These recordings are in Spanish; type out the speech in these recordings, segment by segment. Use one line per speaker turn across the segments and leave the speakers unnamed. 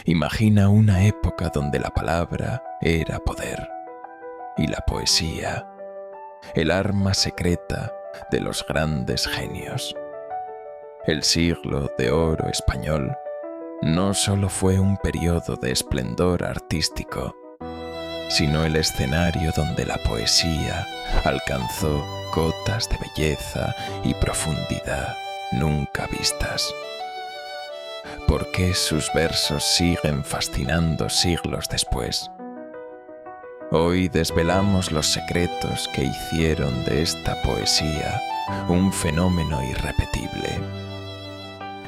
Imagina una época donde la palabra era poder y la poesía, el arma secreta de los grandes genios. El siglo de oro español no solo fue un periodo de esplendor artístico, sino el escenario donde la poesía alcanzó cotas de belleza y profundidad nunca vistas. ¿Por qué sus versos siguen fascinando siglos después? Hoy desvelamos los secretos que hicieron de esta poesía un fenómeno irrepetible.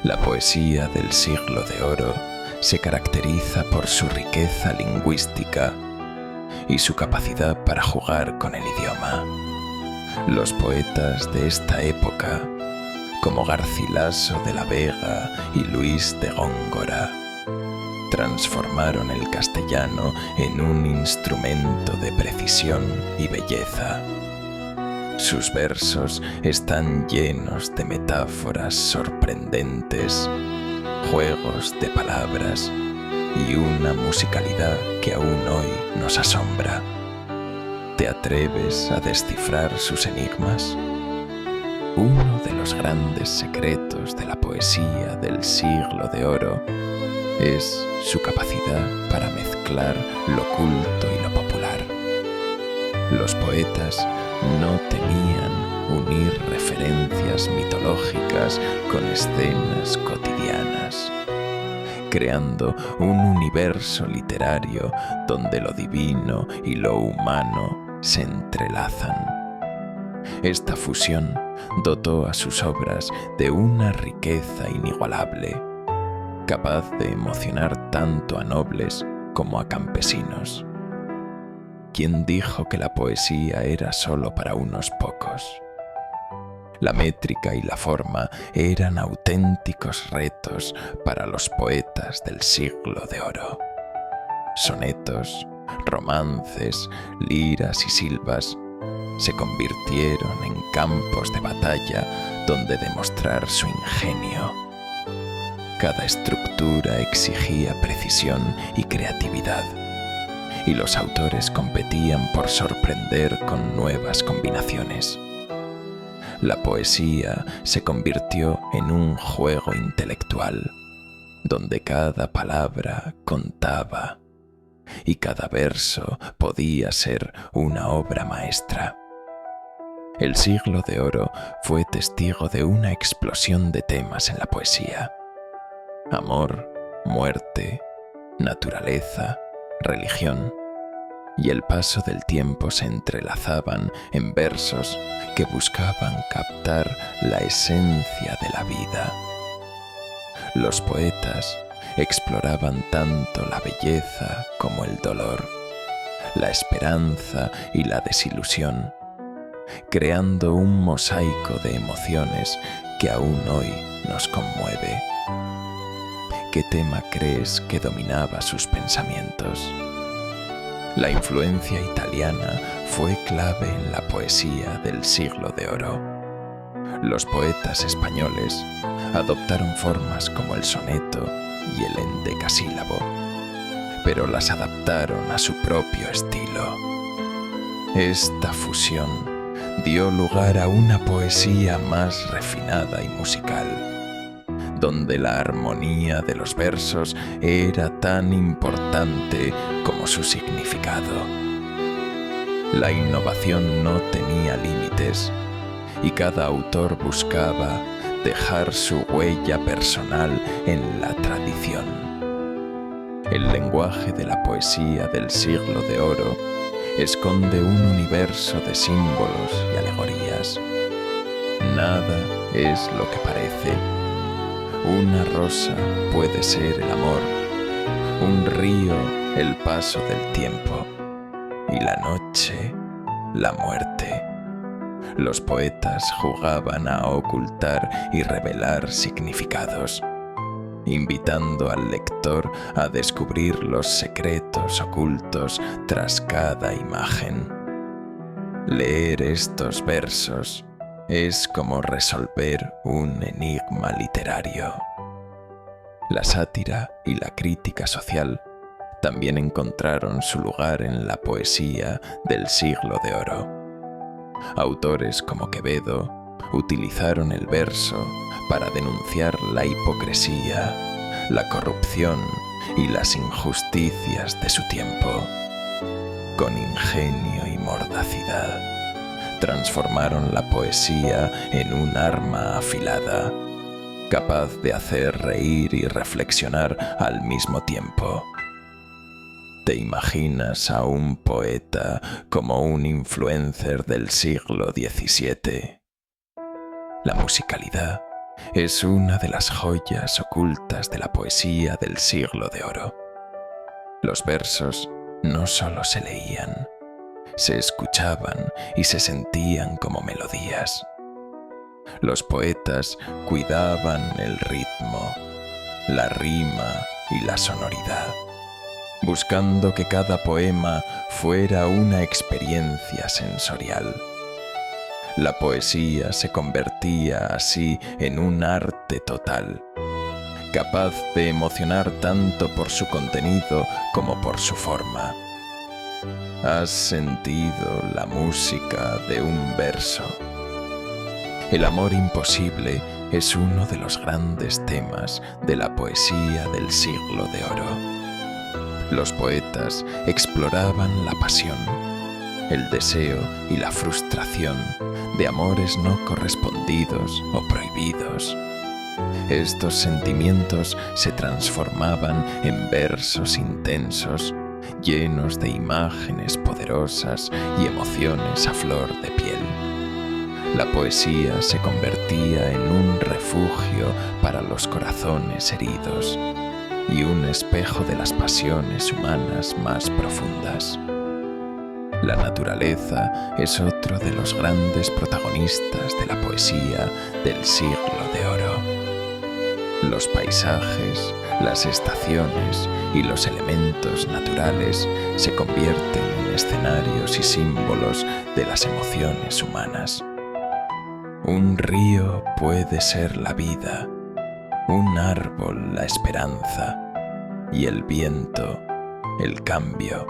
La poesía del siglo de oro se caracteriza por su riqueza lingüística y su capacidad para jugar con el idioma. Los poetas de esta época, como Garcilaso de la Vega y Luis de Góngora, transformaron el castellano en un instrumento de precisión y belleza. Sus versos están llenos de metáforas sorprendentes, juegos de palabras y una musicalidad que aún hoy nos asombra. ¿Te atreves a descifrar sus enigmas? Uno de los grandes secretos de la poesía del siglo de oro es su capacidad para mezclar lo culto y lo popular. Los poetas no temían unir referencias mitológicas con escenas cotidianas, creando un universo literario donde lo divino y lo humano se entrelazan. Esta fusión dotó a sus obras de una riqueza inigualable, capaz de emocionar tanto a nobles como a campesinos. ¿Quién dijo que la poesía era solo para unos pocos? La métrica y la forma eran auténticos retos para los poetas del siglo de oro. Sonetos, romances, liras y silvas se convirtieron en campos de batalla donde demostrar su ingenio. Cada estructura exigía precisión y creatividad, y los autores competían por sorprender con nuevas combinaciones. La poesía se convirtió en un juego intelectual, donde cada palabra contaba y cada verso podía ser una obra maestra. El siglo de oro fue testigo de una explosión de temas en la poesía. Amor, muerte, naturaleza, religión y el paso del tiempo se entrelazaban en versos que buscaban captar la esencia de la vida. Los poetas exploraban tanto la belleza como el dolor, la esperanza y la desilusión, creando un mosaico de emociones que aún hoy nos conmueve. ¿Qué tema crees que dominaba sus pensamientos? La influencia italiana fue clave en la poesía del siglo de oro. Los poetas españoles adoptaron formas como el soneto y el endecasílabo, pero las adaptaron a su propio estilo. Esta fusión dio lugar a una poesía más refinada y musical, donde la armonía de los versos era tan importante como su significado. La innovación no tenía límites y cada autor buscaba dejar su huella personal en la tradición. El lenguaje de la poesía del siglo de oro esconde un universo de símbolos y alegorías. Nada es lo que parece. Una rosa puede ser el amor, un río el paso del tiempo y la noche la muerte. Los poetas jugaban a ocultar y revelar significados, invitando al lector a descubrir los secretos ocultos tras cada imagen. Leer estos versos es como resolver un enigma literario. La sátira y la crítica social también encontraron su lugar en la poesía del Siglo de Oro. Autores como Quevedo utilizaron el verso para denunciar la hipocresía, la corrupción y las injusticias de su tiempo. Con ingenio y mordacidad, transformaron la poesía en un arma afilada, capaz de hacer reír y reflexionar al mismo tiempo. ¿Te imaginas a un poeta como un influencer del siglo XVII? La musicalidad es una de las joyas ocultas de la poesía del Siglo de Oro. Los versos no solo se leían, se escuchaban y se sentían como melodías. Los poetas cuidaban el ritmo, la rima y la sonoridad, buscando que cada poema fuera una experiencia sensorial. La poesía se convertía así en un arte total, capaz de emocionar tanto por su contenido como por su forma. ¿Has sentido la música de un verso? El amor imposible es uno de los grandes temas de la poesía del Siglo de Oro. Los poetas exploraban la pasión, el deseo y la frustración de amores no correspondidos o prohibidos. Estos sentimientos se transformaban en versos intensos, llenos de imágenes poderosas y emociones a flor de piel. La poesía se convertía en un refugio para los corazones heridos y un espejo de las pasiones humanas más profundas. La naturaleza es otro de los grandes protagonistas de la poesía del Siglo de Oro. Los paisajes, las estaciones y los elementos naturales se convierten en escenarios y símbolos de las emociones humanas. Un río puede ser la vida, un árbol la esperanza y el viento el cambio.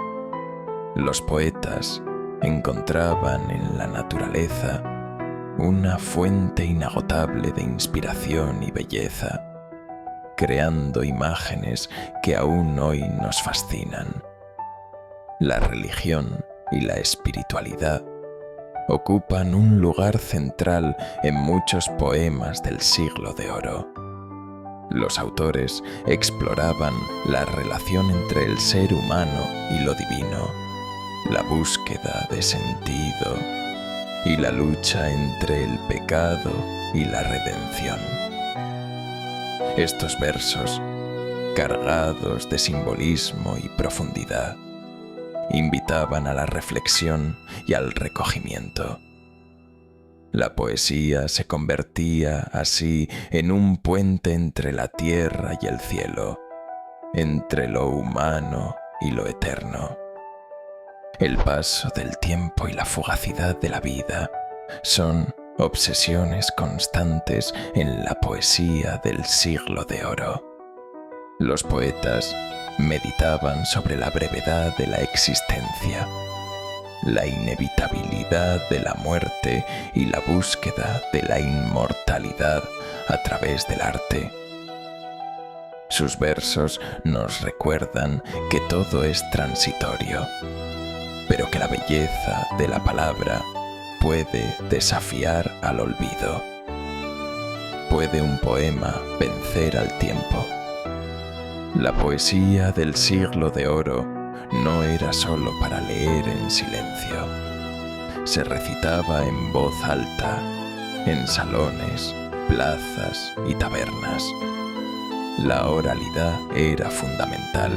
Los poetas encontraban en la naturaleza una fuente inagotable de inspiración y belleza, creando imágenes que aún hoy nos fascinan. La religión y la espiritualidad ocupan un lugar central en muchos poemas del Siglo de Oro. Los autores exploraban la relación entre el ser humano y lo divino, la búsqueda de sentido y la lucha entre el pecado y la redención. Estos versos, cargados de simbolismo y profundidad, invitaban a la reflexión y al recogimiento. La poesía se convertía así en un puente entre la tierra y el cielo, entre lo humano y lo eterno. El paso del tiempo y la fugacidad de la vida son obsesiones constantes en la poesía del Siglo de Oro. Los poetas meditaban sobre la brevedad de la existencia, la inevitabilidad de la muerte y la búsqueda de la inmortalidad a través del arte. Sus versos nos recuerdan que todo es transitorio, pero que la belleza de la palabra puede desafiar al olvido. ¿Puede un poema vencer al tiempo? La poesía del Siglo de Oro no era solo para leer en silencio. Se recitaba en voz alta, en salones, plazas y tabernas. La oralidad era fundamental,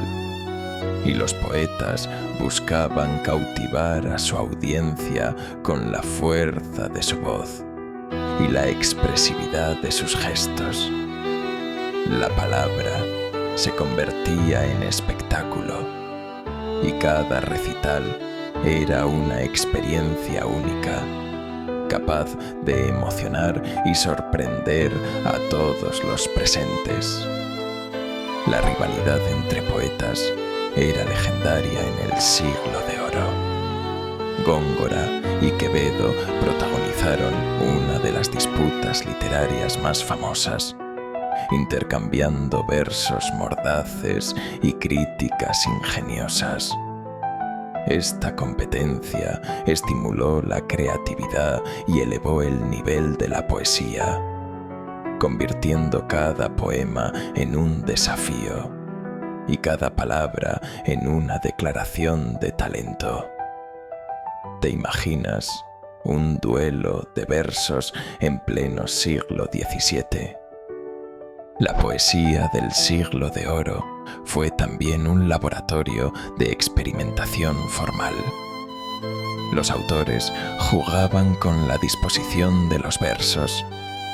y los poetas buscaban cautivar a su audiencia con la fuerza de su voz y la expresividad de sus gestos. La palabra se convertía en espectáculo, y cada recital era una experiencia única, capaz de emocionar y sorprender a todos los presentes. La rivalidad entre poetas era legendaria en el Siglo de Oro. Góngora y Quevedo protagonizaron una de las disputas literarias más famosas, intercambiando versos mordaces y críticas ingeniosas. Esta competencia estimuló la creatividad y elevó el nivel de la poesía, convirtiendo cada poema en un desafío y cada palabra en una declaración de talento. ¿Te imaginas un duelo de versos en pleno siglo XVII? La poesía del Siglo de Oro fue también un laboratorio de experimentación formal. Los autores jugaban con la disposición de los versos,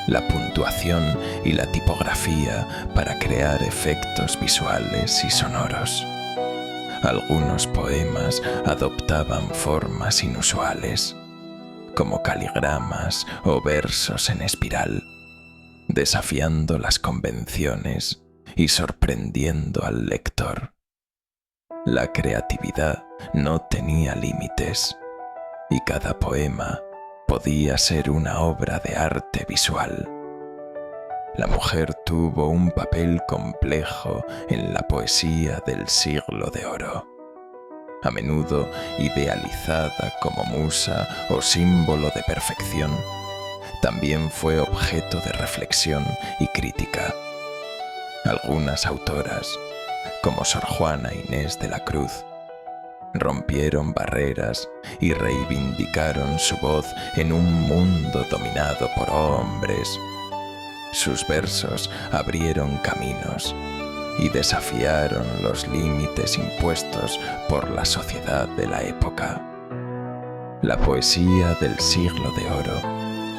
la puntuación y la tipografía para crear efectos visuales y sonoros. Algunos poemas adoptaban formas inusuales, como caligramas o versos en espiral, desafiando las convenciones y sorprendiendo al lector. La creatividad no tenía límites y cada poema podía ser una obra de arte visual. La mujer tuvo un papel complejo en la poesía del Siglo de Oro, a menudo idealizada como musa o símbolo de perfección. También fue objeto de reflexión y crítica. Algunas autoras, como Sor Juana Inés de la Cruz, rompieron barreras y reivindicaron su voz en un mundo dominado por hombres. Sus versos abrieron caminos y desafiaron los límites impuestos por la sociedad de la época. La poesía del Siglo de Oro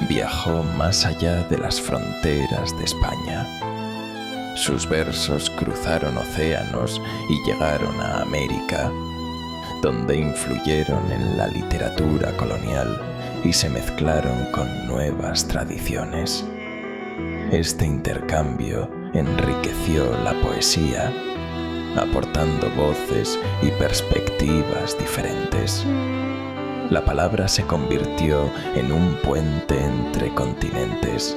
viajó más allá de las fronteras de España. Sus versos cruzaron océanos y llegaron a América, donde influyeron en la literatura colonial y se mezclaron con nuevas tradiciones. Este intercambio enriqueció la poesía, aportando voces y perspectivas diferentes. La palabra se convirtió en un puente entre continentes,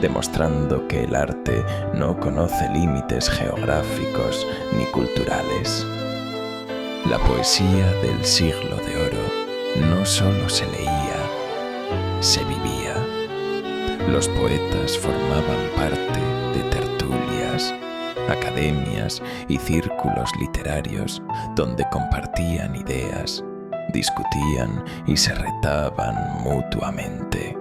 demostrando que el arte no conoce límites geográficos ni culturales. La poesía del Siglo de Oro no solo se leía, se vivía. Los poetas formaban parte de tertulias, academias y círculos literarios donde compartían ideas, discutían y se retaban mutuamente.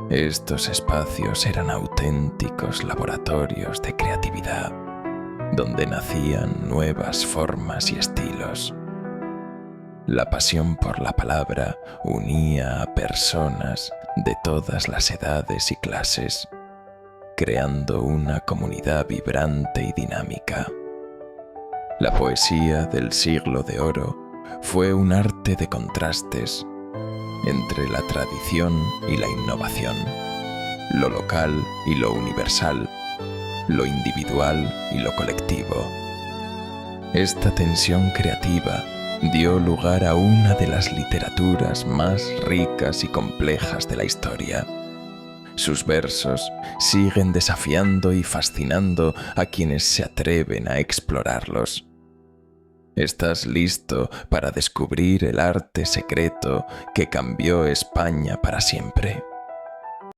Estos espacios eran auténticos laboratorios de creatividad, donde nacían nuevas formas y estilos. La pasión por la palabra unía a personas de todas las edades y clases, creando una comunidad vibrante y dinámica. La poesía del Siglo de Oro fue un arte de contrastes entre la tradición y la innovación, lo local y lo universal, lo individual y lo colectivo. Esta tensión creativa dio lugar a una de las literaturas más ricas y complejas de la historia. Sus versos siguen desafiando y fascinando a quienes se atreven a explorarlos. ¿Estás listo para descubrir el arte secreto que cambió España para siempre?